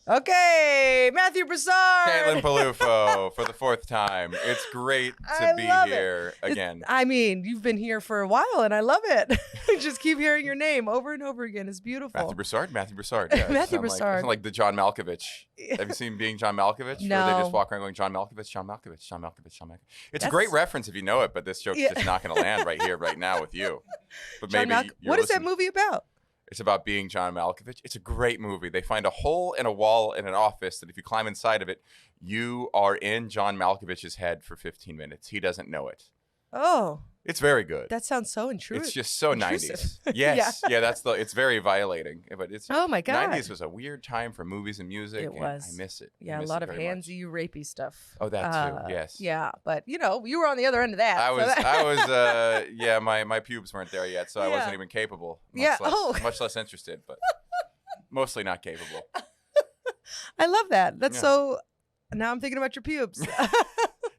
Okay, Matthew Broussard. Caitlin Peluffo for the fourth time. It's great to be here again. I mean, you've been here for a while, and I love it. Just keep hearing your name over and over again. It's beautiful. Matthew Broussard. Yeah, Matthew Broussard. Like the John Malkovich. Have you seen Being John Malkovich? No. Where they just walk around going, John Malkovich, John Malkovich, John Malkovich, John Malkovich. It's a great reference if you know it, but this joke's just not going to land right here, right now with you. But maybe what is that movie about? It's about being John Malkovich. It's a great movie. They find a hole in a wall in an office that if you climb inside of it, you are in John Malkovich's head for 15 minutes. He doesn't know it. Oh. It's very good. That sounds so intrusive. It's just so 90s. Yes. Yeah, it's very violating. But it's oh my God. 90s was a weird time for movies and music. It was. I miss it. Yeah, a lot of handsy, rapey stuff. Oh, that too. Yes. Yeah, but you were on the other end of that. Yeah, my pubes weren't there yet, so I wasn't even capable. Much less interested, but mostly not capable. I love that. That's so. Now I'm thinking about your pubes.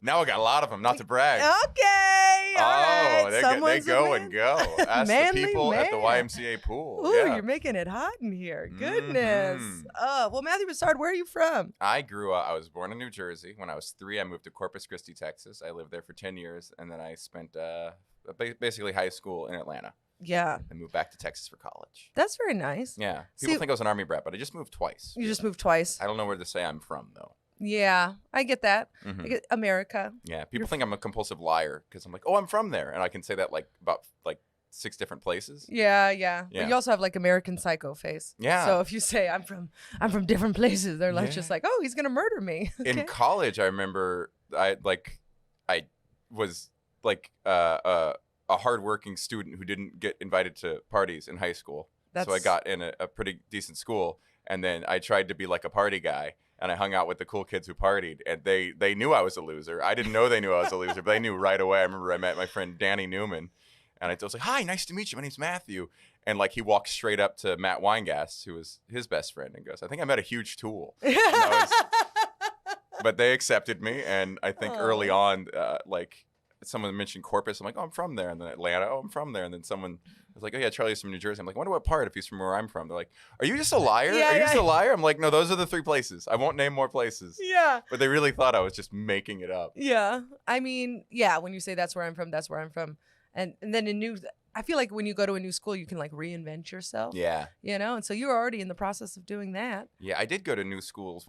Now I got a lot of them, not to brag. Okay. All right. They go and go. Ask the people at the YMCA pool. Ooh, you're making it hot in here. Goodness. Well, Matthew Broussard, where are you from? I was born in New Jersey. When I was 3, I moved to Corpus Christi, Texas. I lived there for 10 years, and then I spent basically high school in Atlanta. Yeah. And moved back to Texas for college. That's very nice. Yeah. People think I was an Army brat, but I just moved twice. You just moved twice? I don't know where to say I'm from, though. Yeah, I get that. I get America. Yeah, people think I'm a compulsive liar because I'm like, oh, I'm from there, and I can say that about 6 different places. Yeah. But you also have like American Psycho face. Yeah. So if you say I'm from different places, they're like just like, oh, he's gonna murder me. Okay. In college, I remember I was like a hardworking student who didn't get invited to parties in high school. So I got in a pretty decent school, and then I tried to be like a party guy. And I hung out with the cool kids who partied, and they knew I was a loser. I didn't know they knew I was a loser, but they knew right away. I remember I met my friend Danny Newman, and I was like, "Hi, nice to meet you. My name's Matthew." And like he walked straight up to Matt Weingast, who was his best friend, and goes, "I think I met a huge tool." But they accepted me, and I think early on, someone mentioned Corpus. I'm like, "Oh, I'm from there." And then Atlanta, "Oh, I'm from there." And then someone was like, "Oh yeah, Charlie's from New Jersey." I'm like, "I wonder what part if he's from where I'm from." They're like, "Are you just a liar? Are you just a liar?" I'm like, "No, those are the 3 places. I won't name more places." Yeah. But they really thought I was just making it up. Yeah. I mean, yeah, when you say that's where I'm from, that's where I'm from. And then I feel like when you go to a new school, you can like reinvent yourself. Yeah. And so you're already in the process of doing that. Yeah, I did go to new schools,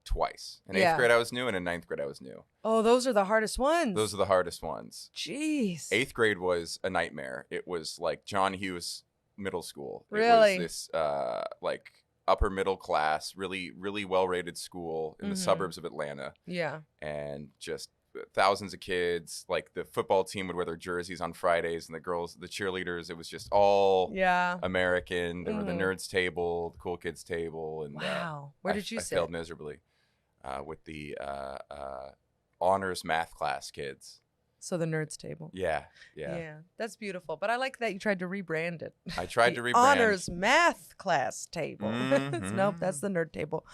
twice. In 8th grade I was new, and in 9th grade I was new. Oh, those are the hardest ones. Those are the hardest ones. Jeez. 8th grade was a nightmare. It was like John Hughes Middle School. Really? It was this upper middle class, really, really well-rated school in the suburbs of Atlanta. Yeah. And just thousands of kids. Like the football team would wear their jerseys on Fridays, and the cheerleaders, it was just all American. There were the nerds table, the cool kids table, and wow. Where did you sit? I failed miserably with the honors math class kids. So the nerds table. Yeah. That's beautiful. But I like that you tried to rebrand it. I tried to rebrand. Honors math class table. Nope, that's the nerd table.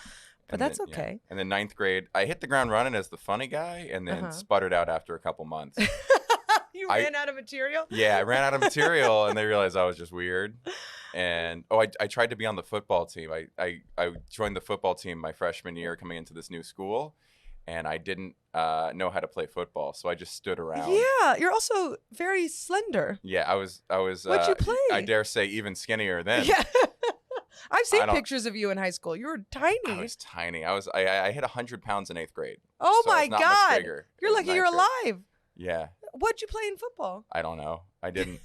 But that's okay. And then 9th grade, I hit the ground running as the funny guy, and then sputtered out after a couple months. You ran out of material? Yeah, I ran out of material, and they realized I was just weird. And I tried to be on the football team. I joined the football team my freshman year coming into this new school, and I didn't know how to play football, so I just stood around. Yeah, you're also very slender. Yeah, I was. What'd you play? I dare say even skinnier then. Yeah. I've seen pictures of you in high school. You were tiny. I was tiny. I hit 100 pounds in 8th grade. Oh so my God! You're lucky you're alive. Grade. Yeah. What'd you play in football? I don't know. I didn't.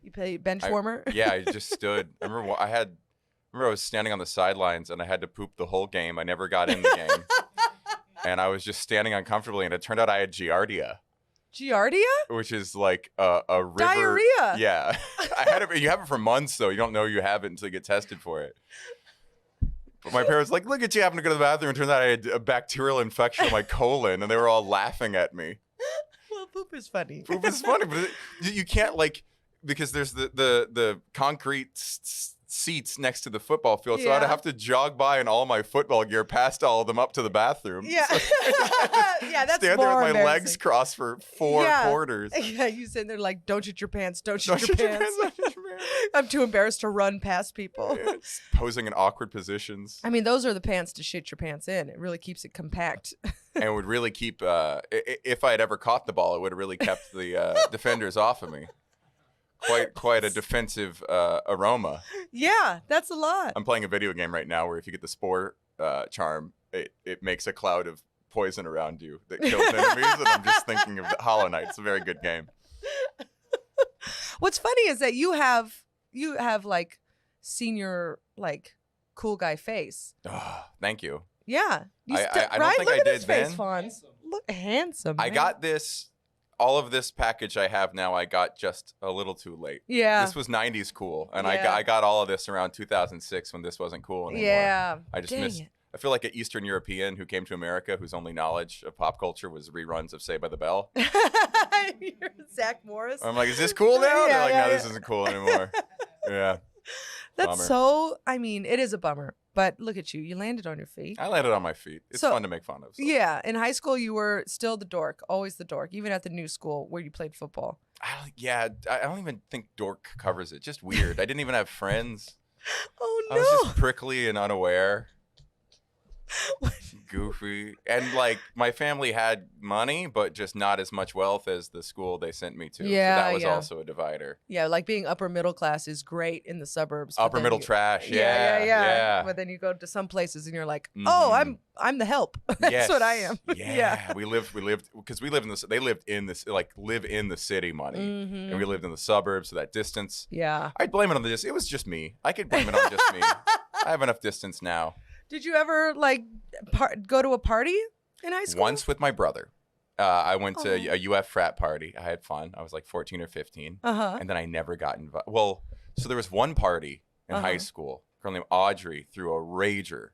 You played bench warmer? Yeah, I just stood. I remember I was standing on the sidelines, and I had to poop the whole game. I never got in the game. And I was just standing uncomfortably, and it turned out I had giardia. Giardia? Which is like a river. Diarrhea. Yeah. I had it. You have it for months, though. You don't know you have it until you get tested for it. But my parents were like, look at you having to go to the bathroom. It turns out I had a bacterial infection on my colon, and they were all laughing at me. Well, poop is funny. Poop is funny, but you can't, like, because there's the concrete seats next to the football field, so I'd Yeah. have to jog by in all my football gear, past all of them, up to the bathroom. Yeah. So Yeah, that's stand more there with my legs embarrassing. crossed for 4 Yeah. quarters. Yeah, you sitting there like, don't shit your pants, don't Don't shit your shit your pants. pants, don't shit your pants. I'm too embarrassed to run past people. Yeah, just posing in awkward positions. I mean, those are the pants to shit your pants in. It really keeps it compact. And would really keep, if I had ever caught the ball, it would have really kept the defenders off of me. Quite a defensive aroma. Yeah, that's a lot. I'm playing a video game right now where if you get the spore charm, it makes a cloud of poison around you that kills enemies. And I'm just thinking of the Hollow Knight. It's a very good game. What's funny is that you have like senior like cool guy face. Oh, thank you. Yeah, you I don't right? think Look I at did his face, then. Fonz. Look handsome. I man. got this, all of this package I have now, I got just a little too late. Yeah. This was 90s cool. And Yeah. I got all of this around 2006 when this wasn't cool anymore. Yeah. I just Dang missed. it. I feel like an Eastern European who came to America whose only knowledge of pop culture was reruns of Saved by the Bell. You're Zach Morris. I'm like, is this cool now? Yeah, They're like, yeah, no, this yeah. isn't cool anymore. Yeah. That's Bummer. so. I mean, it is a bummer. But look at you. You landed on your feet. I landed on my feet. It's So- fun to make fun of. So. Yeah. In high school, you were still the dork. Always the dork. Even at the new school where you played football. I don't even think dork covers it. Just weird. I didn't even have friends. Oh I was no. just prickly and unaware. Goofy. And like my family had money, but just not as much wealth as the school they sent me to. Yeah, So that was yeah. also a divider. Yeah, like being upper middle class is great in the suburbs. but Upper then middle you- trash. Yeah, Yeah. But then you go to some places and you're like, oh, Mhm. I'm the help. That's what I am. Yeah. We lived because we live in this. They lived in this, like live in the city money, Mhm. and we lived in the suburbs, so that distance. Yeah. I'd blame it on it was just me. I could blame it on just me. I have enough distance now. Did you ever like go to a party in high school? Once with my brother. I went to Oh. a UF frat party. I had fun. I was like 14 or 15. Uh-huh. And then I never got invited. Well, so there was one party in high Uh-huh. school. A girl named Audrey threw a rager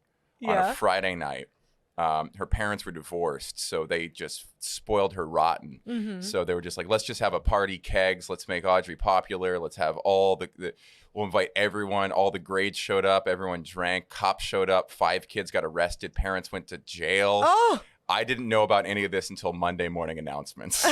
on Yeah. a Friday night. Her parents were divorced, so they just spoiled her rotten. Mm-hmm. So they were just like, let's just have a party, kegs. Let's make Audrey popular. Let's have all we'll invite everyone. All the grades showed up. Everyone drank. Cops showed up. 5 kids got arrested. Parents went to jail. Oh. I didn't know about any of this until Monday morning announcements.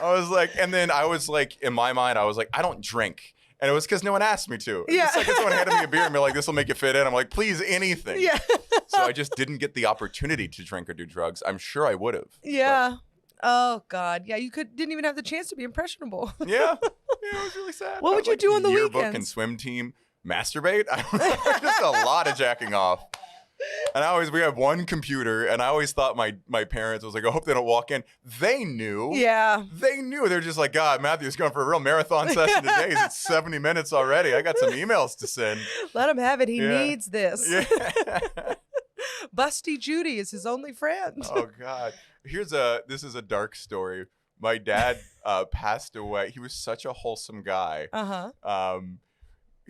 I was like, and then I was like, in my mind, I was like, I don't drink. And it was because no one asked me to. Yeah. The second someone handed me a beer and be like, this will make you fit in. I'm like, please, anything. Yeah. So I just didn't get the opportunity to drink or do drugs. I'm sure I would have. Yeah. Oh God. Yeah. You didn't even have the chance to be impressionable. Yeah. Yeah, it was really sad. What I would you like, do on the yearbook weekends? and swim team, masturbate. I don't know, just a lot of jacking off. And we have one computer, and I always thought my parents was like, I hope they don't walk in. They knew. Yeah. They knew. They're just like, God, Matthew's going for a real marathon session today. It's 70 minutes already. I got some emails to send. Let him have it. He Yeah. needs this. Yeah. Busty Judy is his only friend. Oh God. This is a dark story. My dad passed away. He was such a wholesome guy. Uh-huh.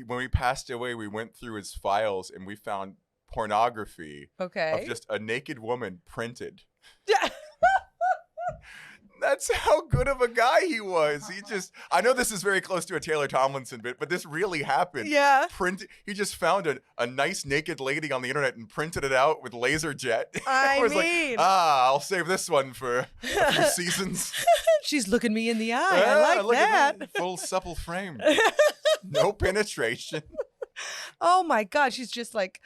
When we passed away, we went through his files and we found pornography Okay. of just a naked woman printed. Yeah. That's how good of a guy he was. I know this is very close to a Taylor Tomlinson bit, but this really happened. Yeah. He just found a nice naked lady on the internet and printed it out with laser jet. I was mean- like, I'll save this one for a few seasons. She's looking me in the eye. Yeah, I like look at that. Full supple frame. No penetration. Oh my God. She's just like,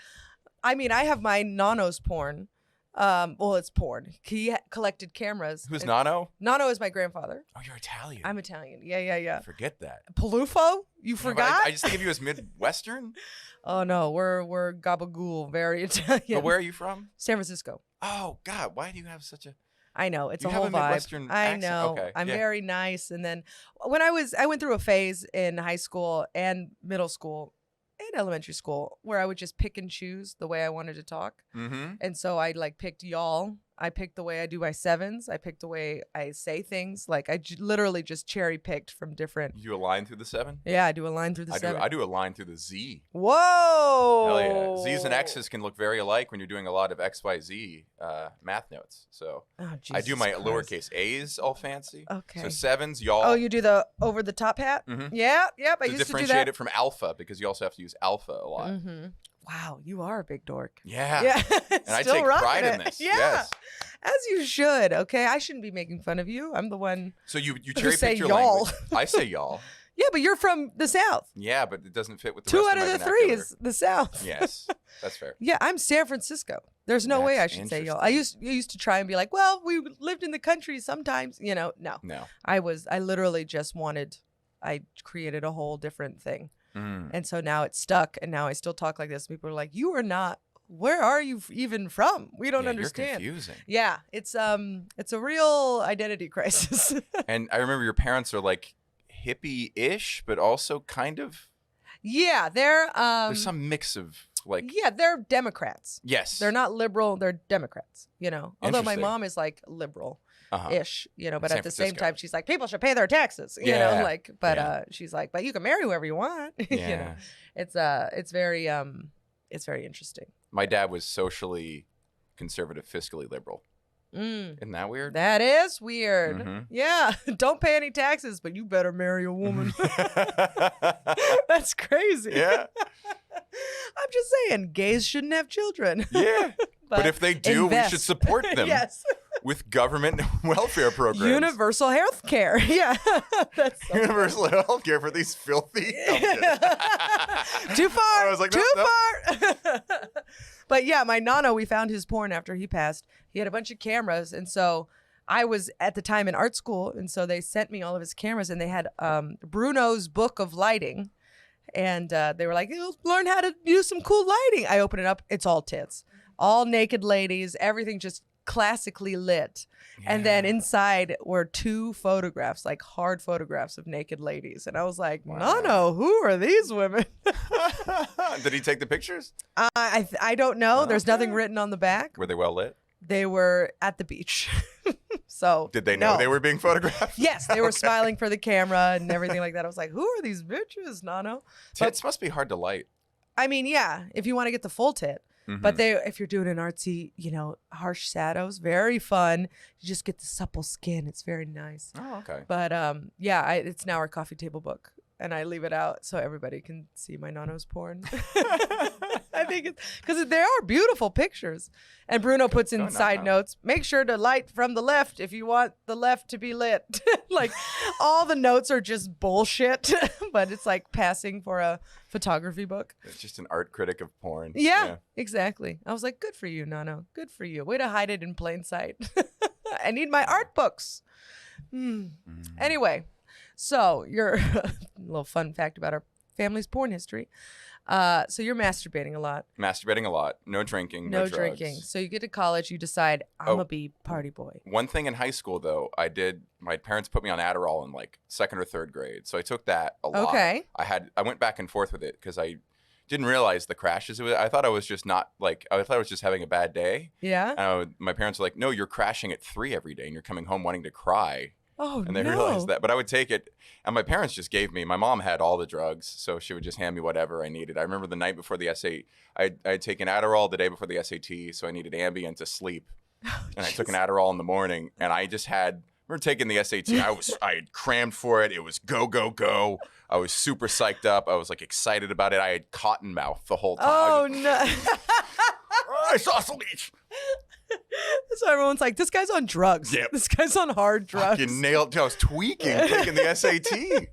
I mean, I have my Nano's porn. Well, it's porn. He collected cameras. Who's And- Nano? Nano is my grandfather. Oh, you're Italian. I'm Italian. Yeah. Forget that. Peluffo? You Yeah, but forgot? I just think of you as Midwestern. Oh no, we're gabagool, very Italian. But where are you from? San Francisco. Oh God, why do you have such a? I know it's You a have whole a vibe. Midwestern I accent. know. Okay, I'm yeah. very nice. And then when I went through a phase in high school and middle school and elementary school where I would just pick and choose the way I wanted to talk. Mm-hmm. And so I like picked y'all I picked the way I do my sevens. I picked the way I say things. Like I literally just cherry picked from different. You do a line through the 7? Yeah, I do a line through the 7. I do a line through the Z. Whoa! Hell yeah. Z's and X's can look very alike when you're doing a lot of XYZ math notes. So I do my lowercase A's all fancy. Okay. So 7s, y'all. Oh, you do the over the top hat? Mm-hmm. Yeah, yep. I to used to do differentiate that. it from alpha, because you also have to use alpha a lot. Mm-hmm. Wow, you are a big dork. Yeah. Yeah. And I Still take pride in it. this. Yeah. Yes. As you should. Okay, I shouldn't be making fun of you. I'm the one. So you cherry say pick your y'all. language. I say y'all. Yeah, but you're from the South. Yeah, but it doesn't fit with the 2 rest out of of my the 3 vernacular. is the South. Yes, that's fair. Yeah, I'm San Francisco. There's no way I That's should say y'all. interesting. I used to try and be like, well, we lived in the country sometimes. No. No. I literally just I created a whole different thing. And so now it's stuck, and now I still talk like this. People are like, you are not, where are you even from? We don't understand. You're confusing. Yeah, it's a real identity crisis. And I remember your parents are like hippie-ish, but also kind of. Yeah, There's some mix of like. Yeah, they're Democrats. Yes. They're not liberal, they're Democrats, Although my Interesting. mom is like liberal. Ish, but San at the same Francisco. time she's like, people should pay their taxes, Yeah. She's like, but you can marry whoever you want. Yeah. It's very interesting. My dad was socially conservative, fiscally liberal. Mm. Isn't that weird? That is weird. Mhm. Yeah. Don't pay any taxes, but you better marry a woman. That's crazy. Yeah. I'm just saying, gays shouldn't have children. Yeah. But if they do, we should invest. support them Yes. with government welfare programs. Universal health care. Yeah. That's so Universal health care for these filthy. Too far. I was like, too nope, far. But yeah, my nana, we found his porn after he passed. He had a bunch of cameras, and so I was at the time in art school, and so they sent me all of his cameras, and they had Bruno's book of lighting, and they were like, "You'll learn how to use some cool lighting." I open it up, it's all tits, all naked ladies, everything just classically lit. And then inside were 2 photographs, like hard photographs of naked ladies. And I was like, no, who are these women? Did he take the pictures? I don't know. There's nothing written on the back. Were they well lit? They were at the beach. So Did they know they were being photographed? Yes, they were smiling for the camera and everything like that. I was like, who are these bitches, Nano? Tits must be hard to light. I mean, yeah, if you want to get the full tit. Mhm. But if you're doing an artsy, harsh shadows, very fun. You just get the supple skin. It's very nice. Oh, okay. But it's now our coffee table book, and I leave it out so everybody can see my Nano's porn. I think it's because there are beautiful pictures. And Bruno puts in side notes, make sure to light from the left if you want the left to be lit. Like all the notes are just bullshit, but it's like passing for a photography book. It's just an art critic of porn. Yeah, exactly. I was like, good for you, Nano. Good for you. Way to hide it in plain sight. I need my art books. Anyway, so your little fun fact about our family's porn history. So you're masturbating a lot. Masturbating a lot. No drinking. No drugs. drinking. So you get to college, you decide, I'm going to be party boy. One thing in high school, though, my parents put me on Adderall in like 2nd or 3rd grade. So I took that a lot. Okay. I went back and forth with it because I didn't realize the crashes. I thought I was just I thought I was just having a bad day. Yeah. My parents were like, no, you're crashing at 3 every day and you're coming home wanting to cry. Oh, and they realized that. But I would take it. And my parents just gave me, my mom had all the drugs. So she would just hand me whatever I needed. I remember the night before the SAT, I'd taken Adderall the day before the SAT. So I needed Ambien to sleep. And I took an Adderall in the morning. And I just I remember taking the SAT. I had crammed for it. It was go, go, go. I was super psyched up. I was like excited about it. I had cotton mouth the whole time. Oh, no. I saw some leech. So everyone's like, this guy's on drugs. Yep. This guy's on hard drugs. You nailed. I was tweaking, taking the SAT.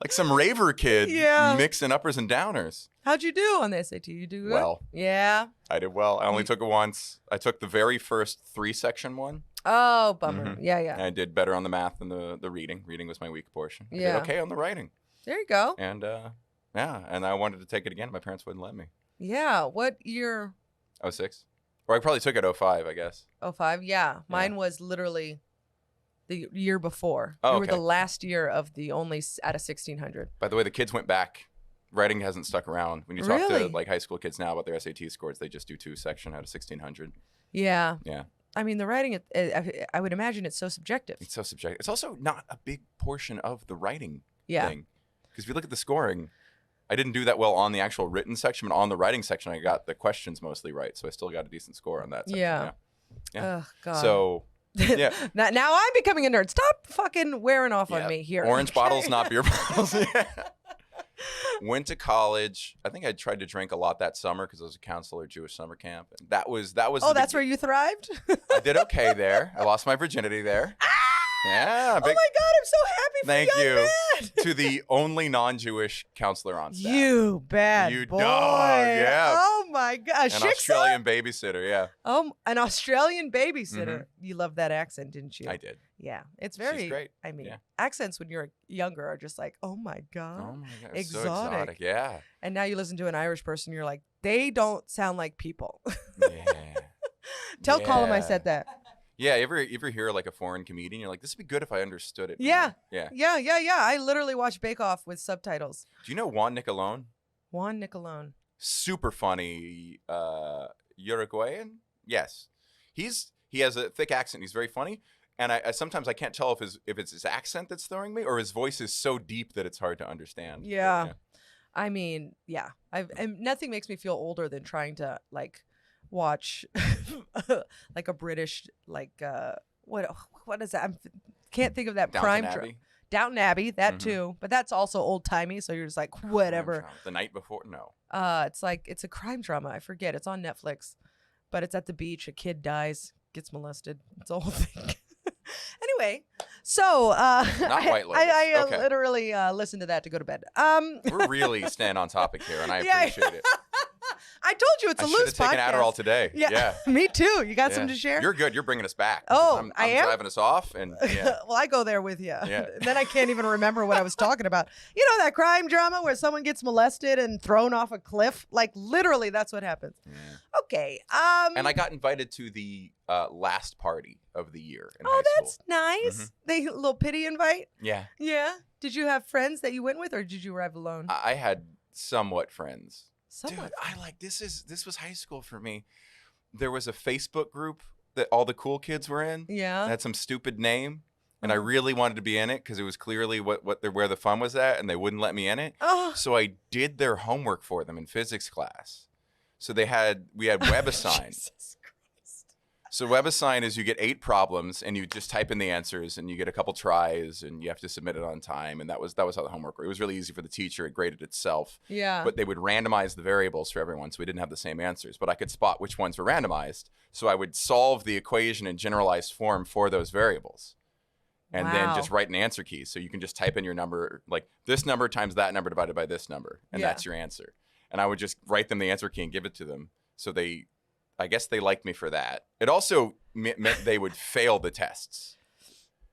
Like some raver kid mixing uppers and downers. How'd you do on the SAT? You do good? Well. Yeah. I did well. I only took it once. I took the very first 3-section one. Oh, bummer. Mm-hmm. Yeah. And I did better on the math than the reading. Reading was my weak portion. I did okay on the writing. There you go. And and I wanted to take it again. My parents wouldn't let me. Yeah. What year? 06. Or I probably took it 05, I guess. 05, yeah. Mine was literally the year before. Oh, we were the last year of the only out of 1600. By the way, the kids went back. Writing hasn't stuck around. When you talk to like high school kids now about their SAT scores, they just do 2-section out of 1600. Yeah. Yeah. I mean, the writing, I would imagine it's so subjective. It's so subjective. It's also not a big portion of the writing thing. Because if you look at the scoring, I didn't do that well on the actual written section, but on the writing section, I got the questions mostly right. So I still got a decent score on that section. Yeah. Oh, God. So, yeah. now I'm becoming a nerd. Stop fucking wearing off on me here. Orange bottles, not beer bottles. Went to college. I think I tried to drink a lot that summer because I was a counselor at Jewish summer camp. And that was. Oh, that's where you thrived? I did okay there. I lost my virginity there. Yeah. Oh my God, I'm so happy for Thank you. Man. To the only non-Jewish counselor on staff. You bad you boy. Dog, yeah. Oh my God. An Australian babysitter, yeah. An Australian babysitter. Mm-hmm. You loved that accent, didn't you? I did. Yeah. It's very, She's great. I mean, accents when you're younger are just like, oh my God. Oh my God. Exotic. So exotic, yeah. And now you listen to an Irish person, you're like, they don't sound like people. Yeah. Tell Colin I said that. Yeah, you ever hear like a foreign comedian? You're like, this would be good if I understood it. Yeah. Yeah. I literally watch Bake Off with subtitles. Do you know Juan Niccolone? Juan Niccolone. Super funny Uruguayan? Yes. He has a thick accent. He's very funny. And I sometimes I can't tell if it's his accent that's throwing me or his voice is so deep that it's hard to understand. Yeah. But, I mean, yeah. And nothing makes me feel older than trying to like watch like a British what is that? I can't think of that crime drama. Downton Abbey, that too, but that's also old timey. So you're just like whatever. The Night Before, no. It's a crime drama. I forget. It's on Netflix, but it's at the beach. A kid dies, gets molested. It's a whole thing. Anyway, so not White Lotus. I okay. literally listened to that to go to bed. We're really staying on topic here, and I appreciate it. I told you it's a loose podcast. I should have taken Adderall today. Yeah. Me too. You got some to share? You're good. You're bringing us back. Oh, I'm I am driving us off, and well, I go there with you. Yeah. Then I can't even remember what I was talking about. You know that crime drama where someone gets molested and thrown off a cliff? Like literally, that's what happens. Yeah. Okay. And I got invited to the last party of the year in high school. Oh, that's nice. They little pity invite. Yeah. Yeah. Did you have friends that you went with, or did you arrive alone? I had somewhat friends. Somewhat. Dude, I like this was high school for me. There was a Facebook group that all the cool kids were in. Yeah. It had some stupid name, and I really wanted to be in it because it was clearly where the fun was at, and they wouldn't let me in it. Oh. So I did their homework for them in physics class. So we had WebAssign. Jesus Christ. So WebAssign is you get 8 problems and you just type in the answers and you get a couple tries and you have to submit it on time. And that was how the homework worked. It was really easy for the teacher. It graded itself. Yeah. But they would randomize the variables for everyone, so we didn't have the same answers. But I could spot which ones were randomized. So I would solve the equation in generalized form for those variables. And then just write an answer key. So you can just type in your number, like this number times that number divided by this number. And that's your answer. And I would just write them the answer key and give it to them. So I guess they liked me for that. It also meant they would fail the tests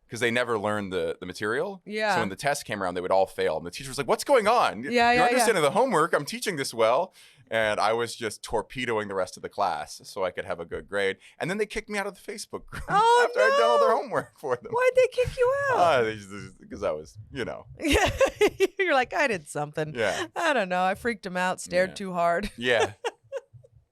because they never learned the material. Yeah. So when the test came around, they would all fail. And the teacher was like, what's going on? Yeah, You're understanding the homework. I'm teaching this well. And I was just torpedoing the rest of the class so I could have a good grade. And then they kicked me out of the Facebook group after I'd done all their homework for them. Why'd they kick you out? Because I was, Yeah. You're like, I did something. Yeah. I don't know. I freaked him out, stared too hard. Yeah.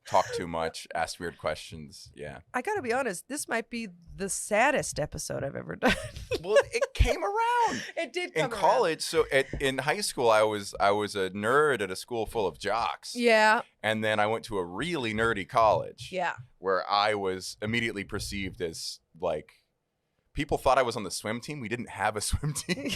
Talked too much, asked weird questions. Yeah. I got to be honest, this might be the saddest episode I've ever done. Well, it came around. It did come in college. So in high school, I was a nerd at a school full of jocks. Yeah. And then I went to a really nerdy college. Yeah. Where I was immediately perceived as like, people thought I was on the swim team. We didn't have a swim team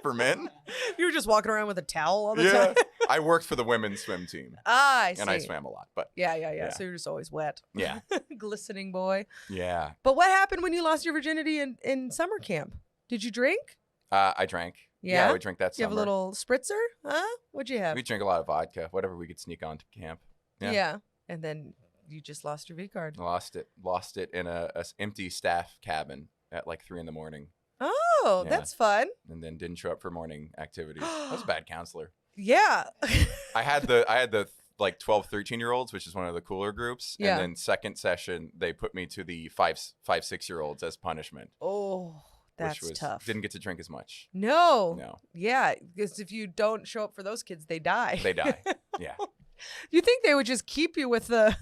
for men. You were just walking around with a towel all the time. I worked for the women's swim team. I see. And I swam a lot, but yeah. So you're just always wet. Yeah. Glistening boy. Yeah. But what happened when you lost your virginity in summer camp? Did you drink? I drank. Yeah? I would drink that summer. You have a little spritzer? Huh? What'd you have? We drink a lot of vodka, whatever we could sneak onto camp. Yeah. And then you just lost your V card. Lost it in a empty staff cabin at like 3 a.m. Oh, that's fun. And then didn't show up for morning activities. I was a bad counselor. Yeah. I had the like 12, 13-year-olds, which is one of the cooler groups. Yeah. And then second session, they put me to the 5, 6-year-olds as punishment. Oh, that's tough. Didn't get to drink as much. No. Yeah, because if you don't show up for those kids, they die. They die. Yeah. You think they would just keep you with the,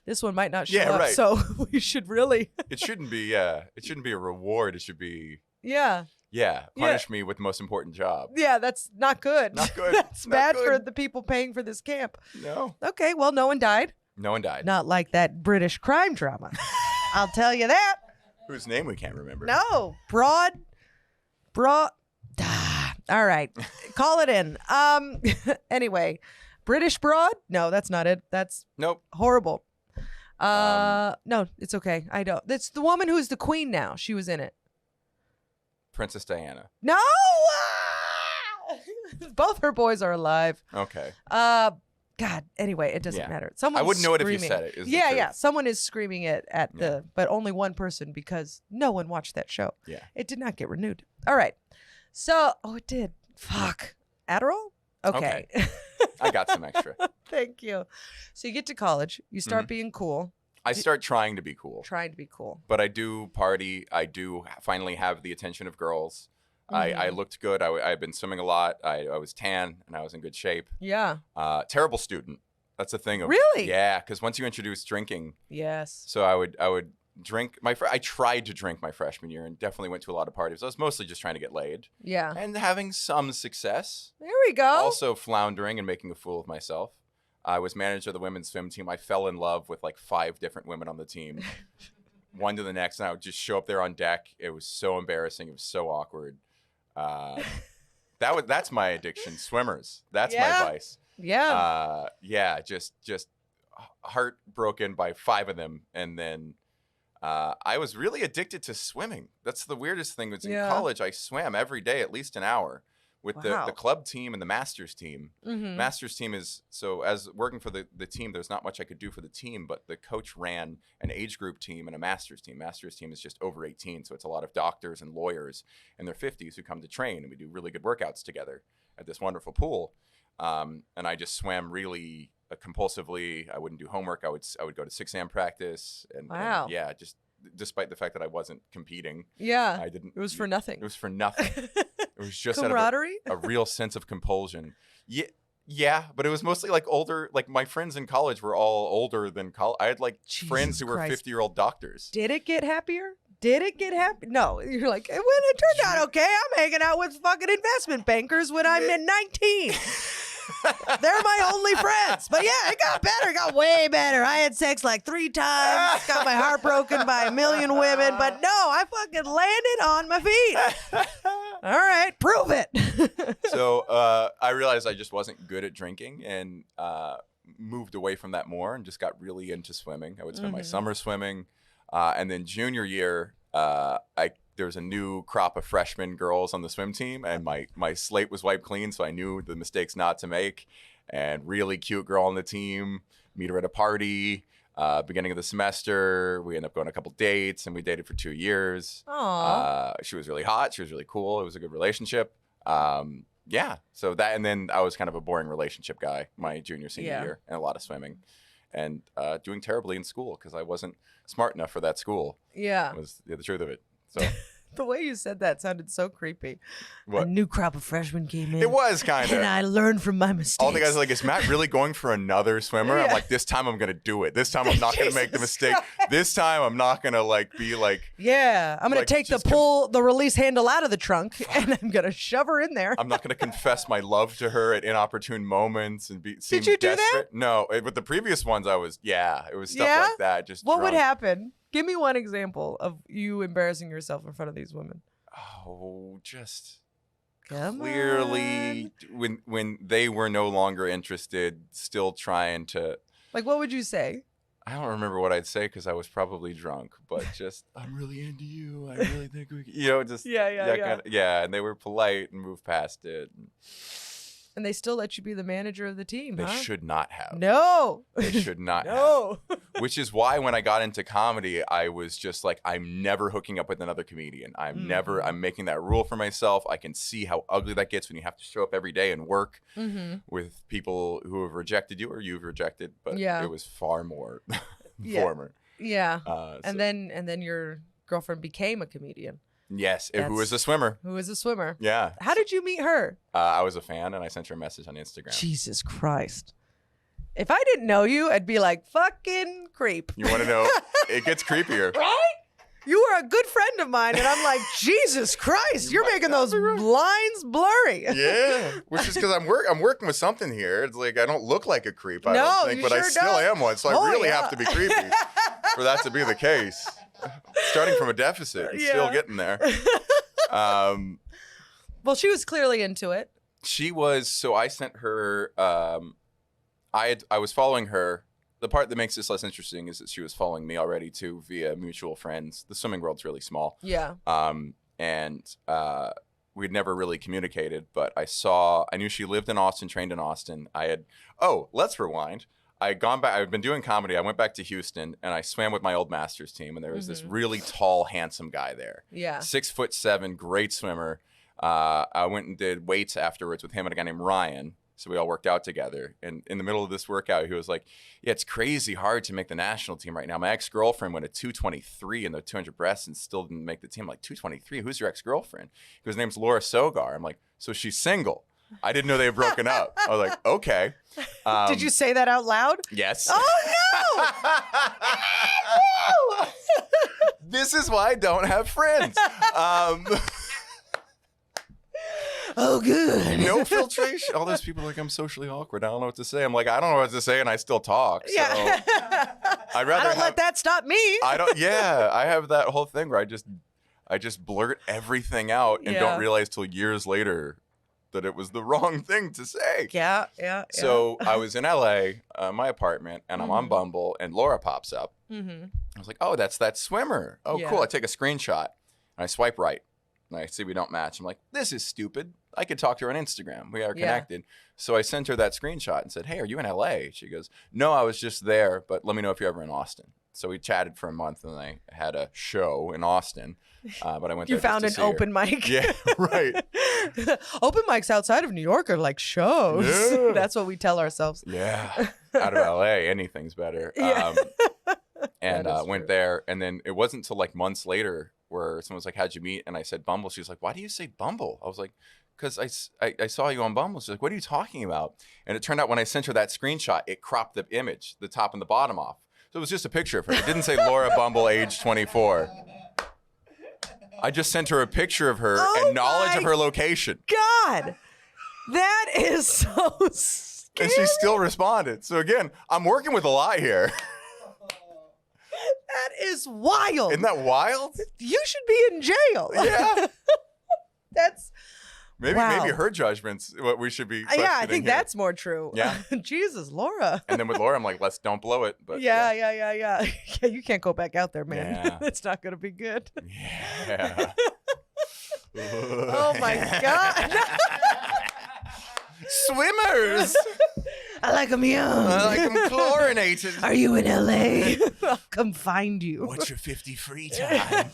this one might not show Yeah, up, right. so we should really. It shouldn't be. It shouldn't be a reward. It should be. Yeah. Yeah. Punish me with the most important job. Yeah, that's not good. Not good. That's Not bad good. for the people paying for this camp. No. Okay, well, no one died. No one died. Not like that British crime drama. I'll tell you that. Whose name we can't remember. No. Broad. All right. Call it in. Anyway, British Broad? No, that's not it. That's Nope. horrible. No, it's okay. I don't. It's the woman who's the queen now. She was in it. Princess Diana. No! Both her boys are alive. Okay. God, anyway, it doesn't matter. Someone I wouldn't know it screaming. if you said it. Is the Yeah, truth. yeah. Someone is screaming it at the, but only one person because no one watched that show. Yeah. It did not get renewed. All right. So, it did. Fuck. Adderall? Okay. I got some extra. Thank you. So you get to college. You start being cool. I start trying to be cool. Trying to be cool. But I do party. I do finally have the attention of girls. I looked good. I've been swimming a lot. I was tan and I was in good shape. Yeah. Terrible student. That's the thing. Really? Yeah, because once you introduce drinking, Yes. so I would drink. I tried to drink my freshman year and definitely went to a lot of parties. I was mostly just trying to get laid Yeah. and having some success. There we go. Also floundering and making a fool of myself. I was manager of the women's swim team. I fell in love with like 5 different women on the team, one to the next, and I would just show up there on deck. It was so embarrassing. It was so awkward. That's my addiction. Swimmers. That's my vice. Yeah. Just heartbroken by 5 of them, and then I was really addicted to swimming. That's the weirdest thing. Was in college, I swam every day at least an hour with the club team and the masters team. Masters team is, so as working for the team, there's not much I could do for the team, but the coach ran an age group team and a masters team. Masters team is just over 18, so it's a lot of doctors and lawyers in their 50s who come to train, and we do really good workouts together at this wonderful pool. And I just swam really compulsively. I wouldn't do homework. I would go to 6 a.m. practice, and yeah, just despite the fact that I wasn't competing. Yeah. I didn't. It was for nothing. It was for nothing. It was just camaraderie. Out of a real sense of compulsion. Yeah, but it was mostly like older. Like my friends in college were all older than college. I had like friends who were 50-year-old doctors. Did it get happier? Did it get happy? No, you're like, when it turned out okay. I'm hanging out with fucking investment bankers when I'm in 19. They're my only friends. But yeah, it got better. It got way better. I had sex like 3 times. Got my heart broken by a million women. But no, I fucking landed on my feet. All right, prove it. So I realized I just wasn't good at drinking and moved away from that more and just got really into swimming. I would spend my summer swimming. And then junior year, there was a new crop of freshman girls on the swim team, and my slate was wiped clean, so I knew the mistakes not to make. And really cute girl on the team, meet her at a party, beginning of the semester. We ended up going on a couple dates, and we dated for 2 years. Aww. She was really hot. She was really cool. It was a good relationship. Yeah, so that, and then I was kind of a boring relationship guy my junior, senior year, and a lot of swimming. And doing terribly in school because I wasn't smart enough for that school. Yeah. Was the truth of it. So the way you said that sounded so creepy. What? A new crop of freshmen came in. It was kind of. And I learned from my mistakes. All the guys are like, is Matt really going for another swimmer? Yeah. I'm like, this time I'm going to do it. This time I'm not going to make the mistake. This time I'm not going to like be like. Yeah. I'm going like, to take the release handle out of the trunk and I'm going to shove her in there. I'm not going to confess my love to her at inopportune moments and seem Did you do desperate. that? No. With the previous ones, it was stuff like that. Just what would drunk. happen? Give me one example of you embarrassing yourself in front of these women. Oh, just Come clearly on. when they were no longer interested, still trying to. Like, what would you say? I don't remember what I'd say because I was probably drunk, but just, I'm really into you. I really think we can, just yeah. And they were polite and moved past it. And they still let you be the manager of the team, They huh? should not have. No. They should not No. have. Which is why when I got into comedy, I was just like, I'm never hooking up with another comedian. I'm making that rule for myself. I can see how ugly that gets when you have to show up every day and work with people who have rejected you or you've rejected. But it was far more former. Yeah. And then your girlfriend became a comedian. Yes, who was a swimmer. Who was a swimmer. Yeah. How did you meet her? I was a fan, and I sent her a message on Instagram. Jesus Christ. If I didn't know you, I'd be like, fucking creep. You want to know? It gets creepier. Right? You were a good friend of mine, and I'm like, Jesus Christ, you're making those lines blurry. Yeah, which is because I'm working with something here. It's like I don't look like a creep, I don't think, but I still am one. So I really have to be creepy for that to be the case. Starting from a deficit and still getting there. Well, she was clearly into it. She was. So I sent her. I was following her. The part that makes this less interesting is that she was following me already too via mutual friends. The swimming world's really small. Yeah. And we'd never really communicated, but I knew she lived in Austin, trained in Austin. Let's rewind. I'd been doing comedy. I went back to Houston and I swam with my old masters team, and there was this really tall, handsome guy there. Yeah. 6'7", great swimmer. I went and did weights afterwards with him and a guy named Ryan. So we all worked out together. And in the middle of this workout, he was like, yeah, it's crazy hard to make the national team right now. My ex-girlfriend went at 223 in the 200 breasts and still didn't make the team. I'm like, 223? Who's your ex-girlfriend? He goes, her name's Laura Sogar. I'm like, so she's single. I didn't know they had broken up. I was like, okay. Did you say that out loud? Yes. Oh, no! This is why I don't have friends. Oh, good. No filtration. All those people are like, I'm socially awkward. I don't know what to say. I'm like, I don't know what to say, and I still talk. So Yeah. I'd rather let that stop me. I have that whole thing where I just blurt everything out and don't realize till years later that it was the wrong thing to say. Yeah. So I was in LA, my apartment, and I'm on Bumble, and Laura pops up. I was like, oh, that's that swimmer. Oh, cool. I take a screenshot, and I swipe right. And I see we don't match. I'm like, this is stupid. I could talk to her on Instagram. We are connected. So I sent her that screenshot and said, hey, are you in LA? She goes, no, I was just there, but let me know if you're ever in Austin. So we chatted for a month, and I had a show in Austin. But I went there. You found an open mic. Yeah, right. Open mics outside of New York are like shows. Yeah. That's what we tell ourselves. Yeah. Out of LA, anything's better. Yeah. And went there. And then it wasn't until like months later where someone was like, how'd you meet? And I said Bumble. She was like, why do you say Bumble? I was like, because I saw you on Bumble. She's like, what are you talking about? And it turned out when I sent her that screenshot, it cropped the image, the top and the bottom off. So it was just a picture of her. It didn't say Laura Bumble, age 24. I just sent her a picture of her and knowledge of her location. God, that is so scary. And she still responded. So again, I'm working with a lot here. That is wild. Isn't that wild? You should be in jail. Yeah. That's maybe her judgment's what we should be questioning. Yeah, I think here. that's more true. Yeah. Jesus, Laura. And then with Laura, I'm like, don't blow it. But yeah. Yeah, you can't go back out there, man. Yeah. It's not going to be good. Yeah. Oh my God. Swimmers. I like them young. I like them chlorinated. Are you in LA? I'll come find you. What's your 50 free time?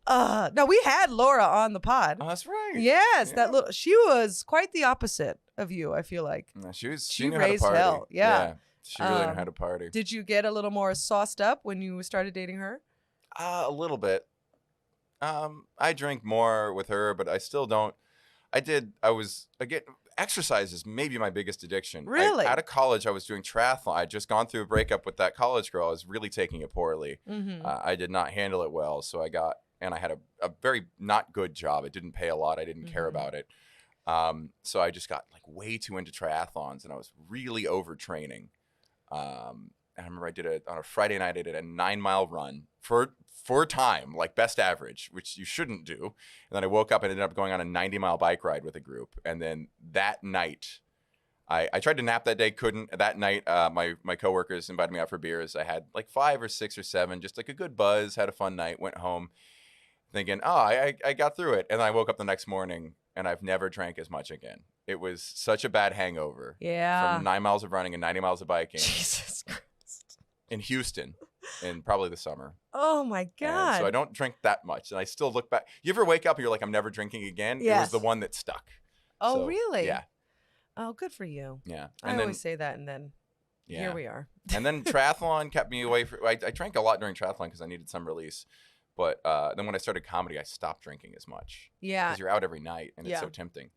No, we had Laura on the pod. Oh, that's right. Yes, she was quite the opposite of you, I feel like. No, she knew raised how to party. hell. Yeah. She really knew how to party. Did you get a little more sauced up when you started dating her? A little bit. I drank more with her, but I still don't. Exercise is maybe my biggest addiction. Really? Out of college, I was doing triathlon. I'd just gone through a breakup with that college girl. I was really taking it poorly. I did not handle it well. So I had a very not good job. It didn't pay a lot. I didn't care about it. So I just got like way too into triathlons, and I was really overtraining. And I remember on a Friday night, I did a 9-mile run for time, like best average, which you shouldn't do. And then I woke up and ended up going on a 90-mile bike ride with a group. And then that night, I tried to nap that day, couldn't. That night, my coworkers invited me out for beers. I had like 5 or 6 or 7, just like a good buzz, had a fun night, went home thinking, I got through it. And then I woke up the next morning and I've never drank as much again. It was such a bad hangover. Yeah. From 9 miles of running and 90 miles of biking. Jesus Christ. In Houston in probably the summer. Oh my God. And so I don't drink that much. And I still look back. You ever wake up and you're like, I'm never drinking again? Yes. It was the one that stuck. Oh, So, really? Yeah. Oh, good for you. Yeah. I always say that, and then here we are. And then triathlon kept me away from. I drank a lot during triathlon because I needed some release. But then when I started comedy, I stopped drinking as much. Yeah. Because you're out every night and it's so tempting.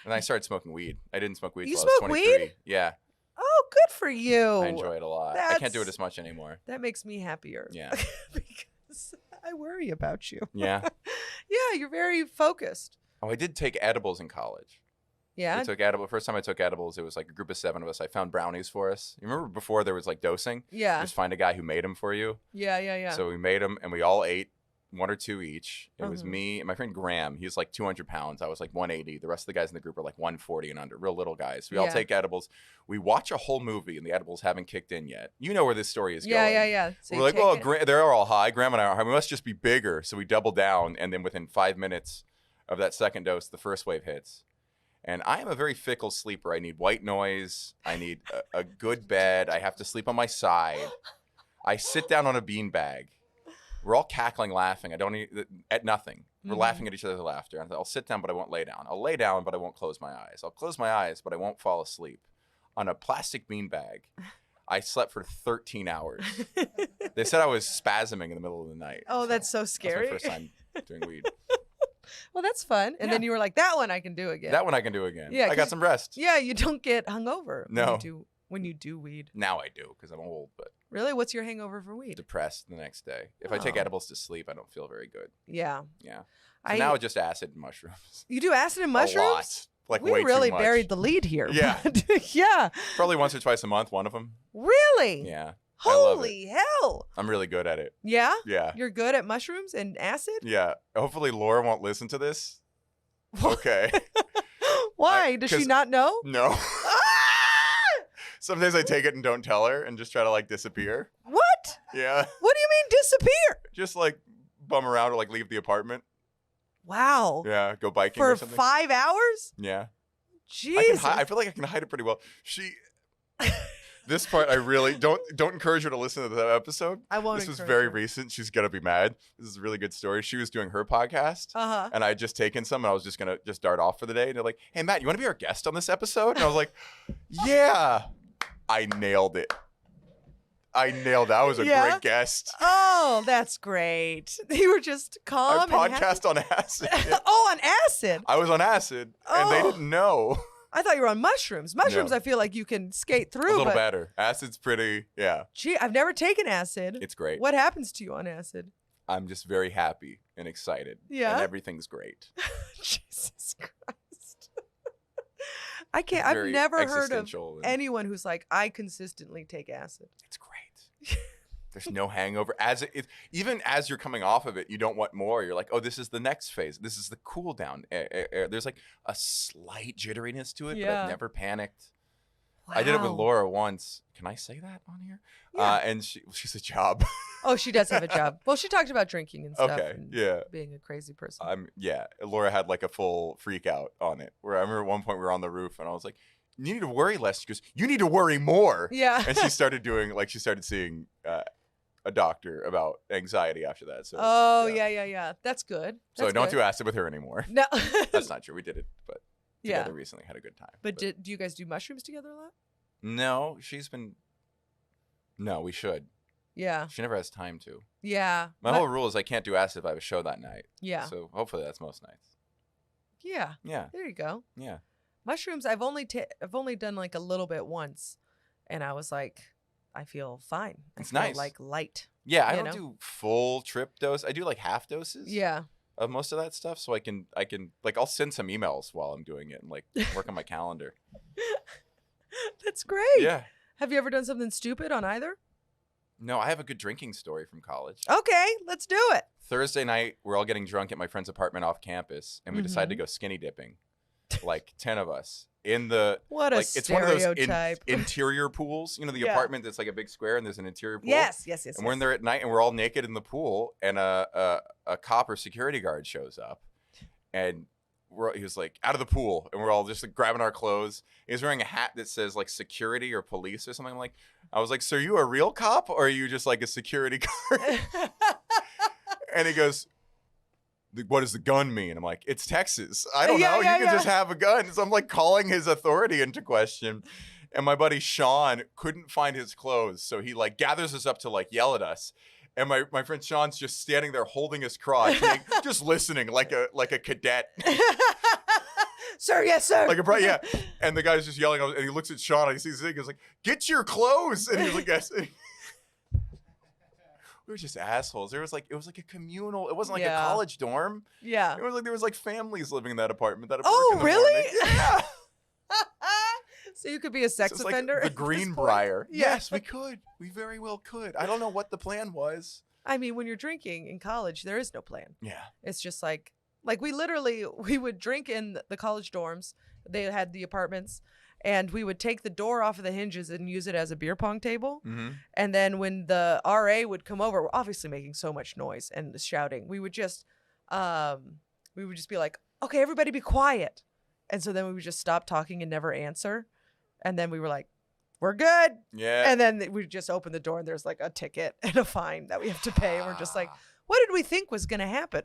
And I started smoking weed. I didn't smoke weed You until I was smoke 23. weed? Yeah. Oh, good for you. I enjoy it a lot. I can't do it as much anymore. That makes me happier. Yeah. Because I worry about you. Yeah. Yeah, you're very focused. Oh, I did take edibles in college. Yeah. I took edibles. First time I took edibles, it was like a group of 7 of us. I found brownies for us. You remember before there was like dosing? Yeah. Just find a guy who made them for you. Yeah. So we made them and we all ate 1 or 2 each. It was me and my friend Graham. He was like 200 pounds. I was like 180. The rest of the guys in the group were like 140 and under, real little guys. We all take edibles. We watch a whole movie and the edibles haven't kicked in yet. You know where this story is going. Yeah. So we're like, well, they're all high. Graham and I are high. We must just be bigger. So we double down. And then within 5 minutes of that second dose, the first wave hits. And I am a very fickle sleeper. I need white noise. I need a good bed. I have to sleep on my side. I sit down on a beanbag. We're all cackling, laughing. I don't eat at nothing. We're laughing at each other's laughter. And I'll sit down, but I won't lay down. I'll lay down, but I won't close my eyes. I'll close my eyes, but I won't fall asleep. On a plastic beanbag, I slept for 13 hours. They said I was spasming in the middle of the night. Oh, that's so scary. That's my first time doing weed. Well, that's fun. And then you were like, that one I can do again. That one I can do again. Yeah, I got some rest. Yeah, you don't get hungover. No. When you do weed. Now I do because I'm old, but. Really? What's your hangover for weed? Depressed the next day. If I take edibles to sleep, I don't feel very good. Yeah. Yeah. So now it's just acid and mushrooms. You do acid and mushrooms? A lot. Like we way really too much. buried the lead here. Yeah. Yeah. Probably once or twice a month, one of them. Really? Yeah. Holy hell. I'm really good at it. Yeah? Yeah. You're good at mushrooms and acid? Yeah. Hopefully Laura won't listen to this. Okay. Why? Does she not know? No. Sometimes I take it and don't tell her and just try to like disappear. What? Yeah. What do you mean disappear? Just like bum around or like leave the apartment. Wow. Yeah. Go biking for or something. 5 hours? Yeah. Jesus. I feel like I can hide it pretty well. This part I really don't encourage her to listen to the episode. I won't. This was very recent. She's gonna be mad. This is a really good story. She was doing her podcast, and I had just taken some, and I was just gonna dart off for the day. And they're like, "Hey Matt, you want to be our guest on this episode?" And I was like, "Yeah." I nailed it. I was a great guest. Oh, that's great. You were just calm. I podcast on acid. Oh, on acid. I was on acid, and they didn't know. I thought you were on mushrooms. Mushrooms, No. I feel like you can skate through. A little better. Acid's pretty, yeah. Gee, I've never taken acid. It's great. What happens to you on acid? I'm just very happy and excited. Yeah. And everything's great. Jesus Christ. I can't. I've never heard of anyone who's like, I consistently take acid. It's great. There's no hangover. Even as you're coming off of it, you don't want more. You're like, oh, this is the next phase. This is the cool down. There's like a slight jitteriness to it, but I've never panicked. Wow. I did it with Laura once. Can I say that on here? Yeah. And she's a job. Oh, she does have a job. Well, she talked about drinking and stuff. Okay, and being a crazy person. Yeah. Laura had like a full freak out on it. Where I remember at one point we were on the roof and I was like, you need to worry less. She goes, you need to worry more. Yeah. And she started seeing a doctor about anxiety after that. So yeah. That's good. So I don't do acid with her anymore. No. That's not true. We did it, but together recently, had a good time. But do you guys do mushrooms together a lot? No, we should. Yeah. She never has time to. Yeah. My whole rule is I can't do acid if I have a show that night. Yeah. So hopefully that's most nights. Yeah. Yeah. There you go. Yeah. Mushrooms, I've only done like a little bit once, and I was like, I feel fine. It's nice. Like light. Yeah, I don't do full trip dose. I do like half doses. Yeah. Of most of that stuff, so I can like I'll send some emails while I'm doing it and like work on my calendar. That's great. Yeah. Have you ever done something stupid on either? No, I have a good drinking story from college. Okay, let's do it. Thursday night, we're all getting drunk at my friend's apartment off campus, and we decided to go skinny dipping. Like 10 of us in the stereotype. It's one of those interior pools. You know, the apartment that's like a big square and there's an interior pool. Yes. And we're in there at night and we're all naked in the pool, and a cop or security guard shows up, and he was like out of the pool, and we're all just like grabbing our clothes. He's wearing a hat that says like security or police or something. I was like, so are you a real cop or are you just like a security guard? And he goes, what does the gun mean? I'm like, it's Texas. I don't know. You can just have a gun. So I'm like calling his authority into question. And my buddy Sean couldn't find his clothes. So he like gathers us up to like yell at us. And my friend Sean's just standing there holding his crotch, just listening like a cadet. Sir, yes, sir. Like yeah. And the guy's just yelling, and he looks at Sean, and he sees Zig. He's like, "Get your clothes!" And he's like, "Yes." We were just assholes. It was like a communal. It wasn't like a college dorm. Yeah. It was like there was like families living in that apartment. Oh, really? Yeah. So you could be a sex offender. Like the Greenbrier. Yes, we could. We very well could. I don't know what the plan was. I mean, when you're drinking in college, there is no plan. Yeah. It's just like we would drink in the college dorms. They had the apartments, and we would take the door off of the hinges and use it as a beer pong table. Mm-hmm. And then when the RA would come over, we're obviously making so much noise and shouting, we would just be like, okay, everybody be quiet. And so then we would just stop talking and never answer. And then we were like, we're good. Yeah. And then we just open the door and there's like a ticket and a fine that we have to pay. And we're just like, what did we think was going to happen?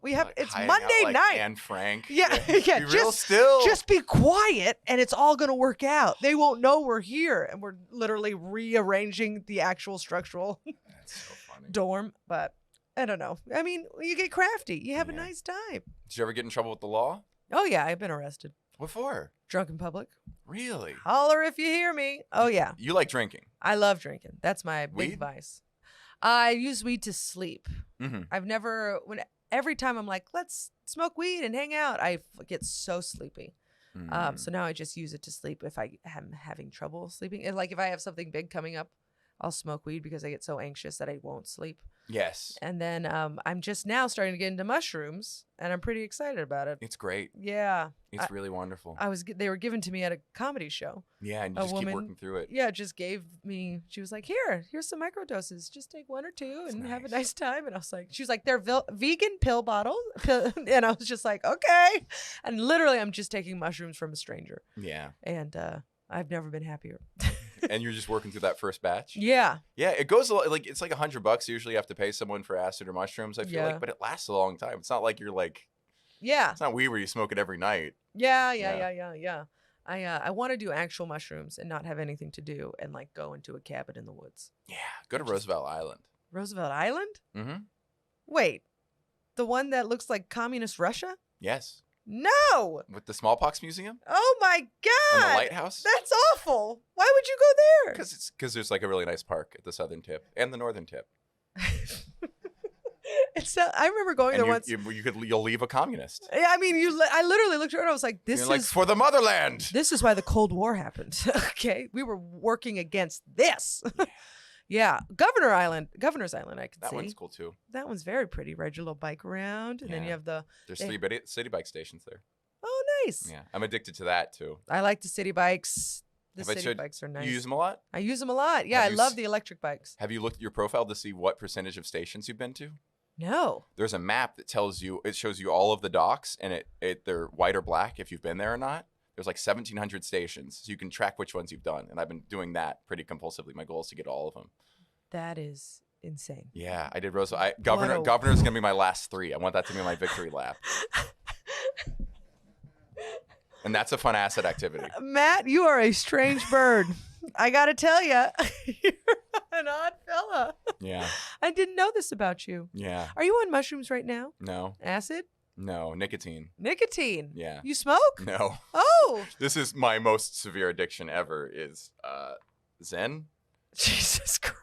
We have, it's Monday night. Anne Frank. Yeah. Be real still. Just be quiet and it's all going to work out. They won't know we're here. And we're literally rearranging the actual structural dorm. But I don't know. I mean, you get crafty. You have a nice time. Did you ever get in trouble with the law? Oh, yeah. I've been arrested. What for? Drunk in public. Really? Holler if you hear me. Oh, yeah. You like drinking? I love drinking. That's my Weed? big vice. I use weed to sleep. Mm-hmm. Every time I'm like, let's smoke weed and hang out, I get so sleepy. Mm. So now I just use it to sleep if I am having trouble sleeping. And like if I have something big coming up, I'll smoke weed because I get so anxious that I won't sleep. Yes. And then I'm just now starting to get into mushrooms, and I'm pretty excited about it. It's great. Yeah. It's really wonderful. They were given to me at a comedy show. Yeah, and you just keep working through it. Yeah, just gave me. She was like, here's some microdoses. Just take one or two and have a nice time. And I was like, she was like, they're vegan pill bottles. And I was just like, okay. And literally, I'm just taking mushrooms from a stranger. Yeah. And I've never been happier. And you're just working through that first batch? Yeah. Yeah, it goes like it's like $100 usually you have to pay someone for acid or mushrooms, I feel like, but it lasts a long time. It's not like you're like it's not weed where you smoke it every night. Yeah. I want to do actual mushrooms and not have anything to do and like go into a cabin in the woods. Yeah, go to Roosevelt Island. Roosevelt Island? Mm-hmm. Wait, the one that looks like communist Russia? Yes. No! With the smallpox museum? Oh my God! And the lighthouse? That's awful. Why would you go there? Because there's like a really nice park at the southern tip and the northern tip. I remember going there once. You'll leave a communist. Yeah, I mean, I literally looked around and I was like, "This is like for the motherland." This is why the Cold War happened. Okay, we were working against this. Yeah, Governor's Island. I can see. That one's cool too. That one's very pretty. Ride your little bike around, and then you have There's 3 city bike stations there. Oh, nice. Yeah, I'm addicted to that too. I like the city bikes. The city bikes are nice. You use them a lot? I use them a lot. Yeah, I love the electric bikes. Have you looked at your profile to see what percentage of stations you've been to? No. There's a map that tells you, it shows you all of the docks, and they're white or black if you've been there or not. There's like 1,700 stations, so you can track which ones you've done. And I've been doing that pretty compulsively. My goal is to get all of them. That is insane. Yeah, I did Roosevelt. Governor's going to be my last 3. I want that to be my victory lap. And that's a fun asset activity. Matt, you are a strange bird. I got to tell you, you're an odd fella. Yeah. I didn't know this about you. Yeah. Are you on mushrooms right now? No. Acid? No. Nicotine. Nicotine? Yeah. You smoke? No. Oh. This is my most severe addiction ever is Zen. Jesus Christ.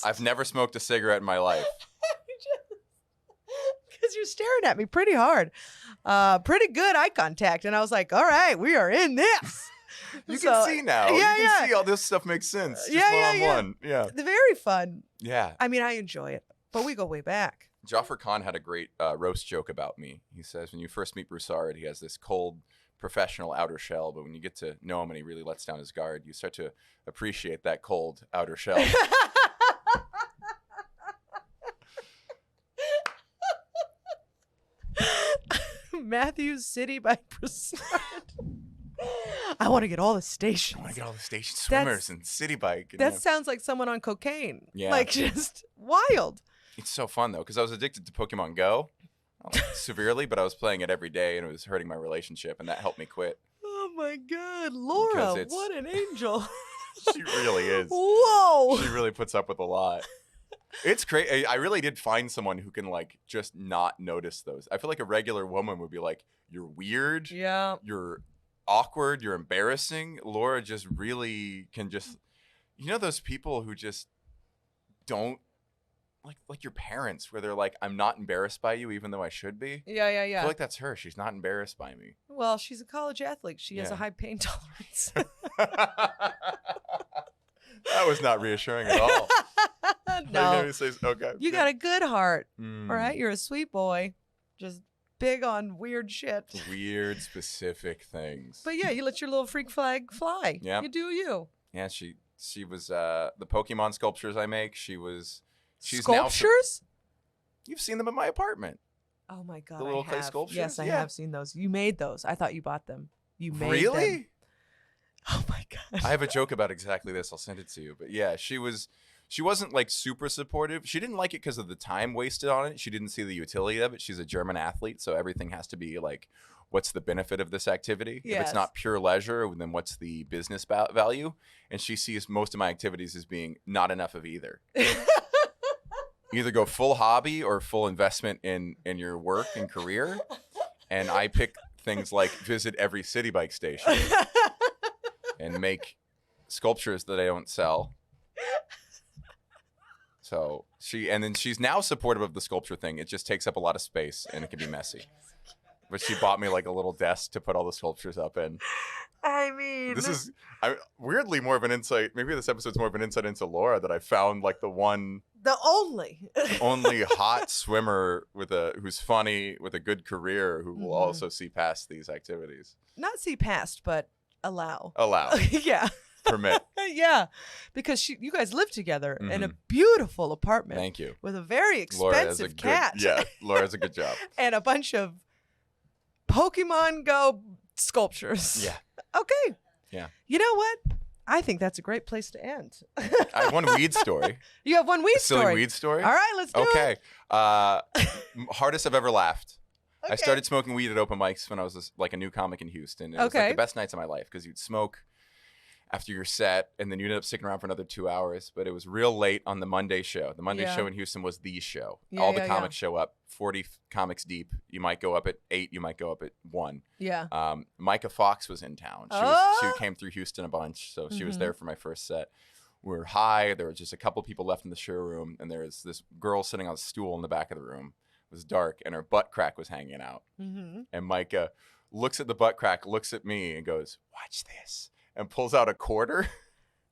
I've never smoked a cigarette in my life. Because you're staring at me pretty hard. Pretty good eye contact. And I was like, all right, we are in this. You can see now. Yeah, you can see all this stuff makes sense. Just one-on-one. Yeah. Very fun. Yeah. I mean, I enjoy it. But we go way back. Jafar Khan had a great roast joke about me. He says when you first meet Broussard, he has this cold, professional outer shell. But when you get to know him and he really lets down his guard, you start to appreciate that cold outer shell. Matthew's City by Broussard. I want to get all the stations. I want to get all the station swimmers and city bike. And that sounds like someone on cocaine. Yeah. Like just wild. It's so fun though, because I was addicted to Pokemon Go severely, but I was playing it every day and it was hurting my relationship, and that helped me quit. Oh my God, Laura, what an angel. She really is. Whoa. She really puts up with a lot. It's crazy. I really did find someone who can like just not notice those. I feel like a regular woman would be like, "You're weird. Yeah. You're awkward. You're embarrassing." Laura just really can just, those people who just don't like your parents, where they're like, "I'm not embarrassed by you, even though I should be." Yeah. I feel like that's her. She's not embarrassed by me. Well, she's a college athlete. She has a high pain tolerance. That was not reassuring at all. No. Okay. You got a good heart. All right. You're a sweet boy. Just big on weird shit. Weird, specific things. But yeah, you let your little freak flag fly. Yeah. You do you. Yeah, she was the Pokemon sculptures I make. She's sculptures? You've seen them in my apartment. Oh my God. The little clay sculptures? Yes, I have seen those. You made those. I thought you bought them. You made them. Really? Oh my God. I have a joke about exactly this. I'll send it to you. But yeah, she wasn't like super supportive. She didn't like it because of the time wasted on it. She didn't see the utility of it. She's a German athlete, so everything has to be like, what's the benefit of this activity? Yes. If it's not pure leisure, then what's the business value? And she sees most of my activities as being not enough of either. Either go full hobby or full investment in your work and career. And I pick things like visit every city bike station and make sculptures that I don't sell. So she's now supportive of the sculpture thing. It just takes up a lot of space and it can be messy. But she bought me like a little desk to put all the sculptures up in. I mean, this is weirdly more of an insight. Maybe this episode's more of an insight into Laura, that I found like the only hot swimmer who's funny, with a good career, who will also see past these activities. Not see past, but allow. Yeah. Permit. Yeah, because you guys live together in a beautiful apartment. Thank you. With a very expensive cat. Laura has a good job. And a bunch of Pokemon Go sculptures. Yeah. Okay. Yeah. You know what? I think that's a great place to end. I have one weed story. You have one weed story? Silly weed story? All right, let's do it. Okay. Hardest I've ever laughed. Okay. I started smoking weed at open mics when I was like a new comic in Houston. It was like the best nights of my life, because you'd smoke after your set, and then you ended up sticking around for another 2 hours. But it was real late on the Monday show. The Monday show in Houston was the show. All the comics show up, 40 comics deep. You might go up at 8, you might go up at 1. Yeah. Micah Fox was in town. She came through Houston a bunch, so she was there for my first set. We were high. There were just a couple people left in the showroom, and there was this girl sitting on a stool in the back of the room. It was dark, and her butt crack was hanging out. And Micah looks at the butt crack, looks at me, and goes, "Watch this," and pulls out a quarter.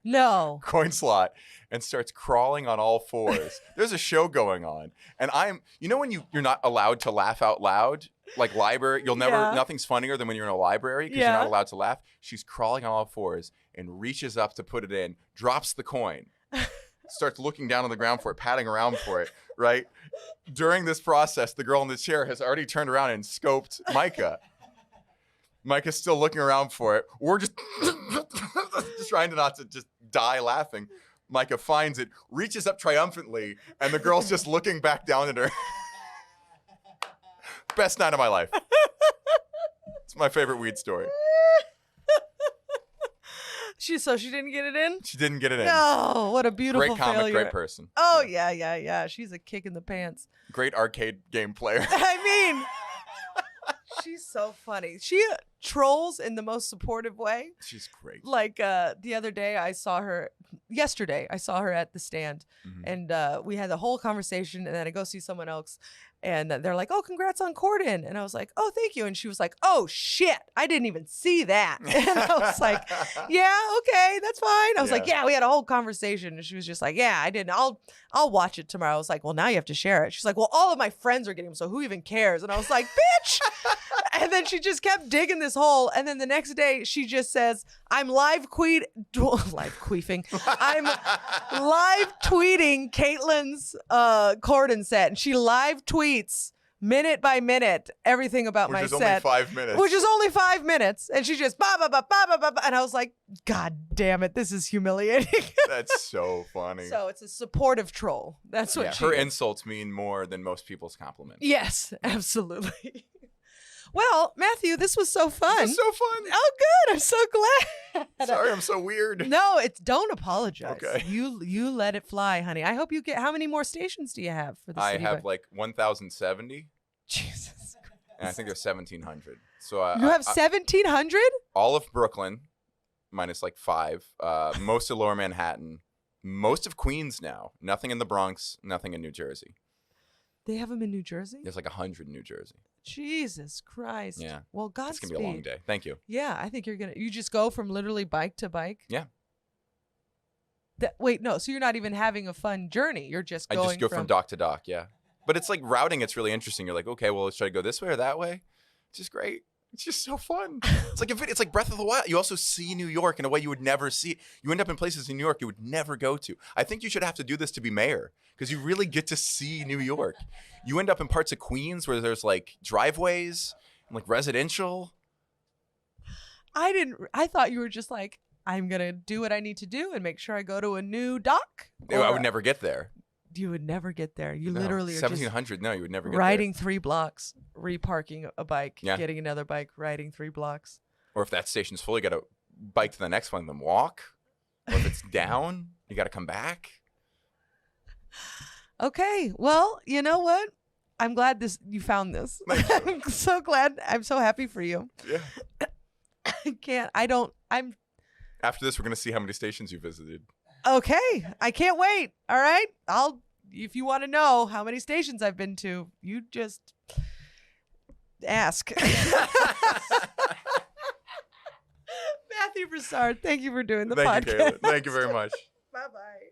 No. Coin slot, and starts crawling on all fours. There's a show going on, and when you're not allowed to laugh out loud, like library, nothing's funnier than when you're in a library, because you're not allowed to laugh. She's crawling on all fours and reaches up to put it in, drops the coin, starts looking down on the ground for it, patting around for it, right? During this process, the girl in the chair has already turned around and scoped Micah. Micah's still looking around for it. We're just trying to not to just die laughing. Micah finds it, reaches up triumphantly, and the girl's just looking back down at her. Best night of my life. It's my favorite weed story. So she didn't get it in? She didn't get it in. No, what a beautiful Great comic, failure. great person. Oh, yeah. She's a kick in the pants. Great arcade game player. I mean, she's so funny. She trolls in the most supportive way. She's great. Like the other day, yesterday, I saw her at the stand, and we had the whole conversation, and then I go see someone else, and they're like, "Oh, congrats on Conan," and I was like, "Oh, thank you," and she was like, "Oh shit, I didn't even see that," and I was like, "Yeah, okay, that's fine." I was like, "Yeah, we had a whole conversation," and she was just like, "Yeah, I didn't. I'll watch it tomorrow." I was like, "Well, now you have to share it." She's like, "Well, all of my friends are getting them, so who even cares?" And I was like, "Bitch!" And then she just kept digging this hole, and then the next day she just says, "I'm live queefing. I'm live tweeting Caitlin's Corden set," and she live tweets minute by minute everything about my set. Which is only 5 minutes. Which is only 5 minutes, and she just ba ba ba ba ba ba, and I was like, "God damn it, this is humiliating." That's so funny. So it's a supportive troll. That's what her insults mean more than most people's compliments. Yes, absolutely. Well, Matthew, this was so fun. This is so fun. Oh, good. I'm so glad. Sorry, I'm so weird. No, don't apologize. Okay. You let it fly, honey. I hope you get. How many more stations do you have for the I city? have like 1,070, Jesus Christ. and I think there's 1,700. So You have 1,700? all of Brooklyn, minus like 5. Most of Lower Manhattan, most of Queens now. Nothing in the Bronx. Nothing in New Jersey. They have them in New Jersey? There's like 100 in New Jersey. Jesus Christ. Yeah. Well, It's Godspeed. gonna be a long day. Thank you. Yeah, I think you just go from literally bike to bike? Yeah. Wait, no. So you're not even having a fun journey. You're just I going just go from dock to dock. Yeah. But it's like routing. It's really interesting. You're like, okay, well, should I go this way or that way? It's just great. It's just so fun. It's like Breath of the Wild. You also see New York in a way you would never see. You end up in places in New York you would never go to. I think you should have to do this to be mayor because you really get to see New York. You end up in parts of Queens where there's like driveways and like residential. I thought you were just like, I'm going to do what I need to do and make sure I go to a new dock. I would never get there. You would never get there. You No, literally are just 1,700. No, you would never get riding 3 blocks, reparking a bike, Yeah. getting another bike, riding 3 blocks. there. Or if that station's full, you got to bike to the next one and then walk. Or if it's down, you got to come back. Okay. Well, you know what? I'm glad you found this. Thank you. I'm so glad. I'm so happy for you. Yeah. I'm After this, we're going to see how many stations you visited. okay. I can't wait. All right. If you want to know how many stations I've been to, you just ask. Matthew Broussard, thank you for doing the Thank podcast. you, Kayla. Thank you very much. Bye-bye.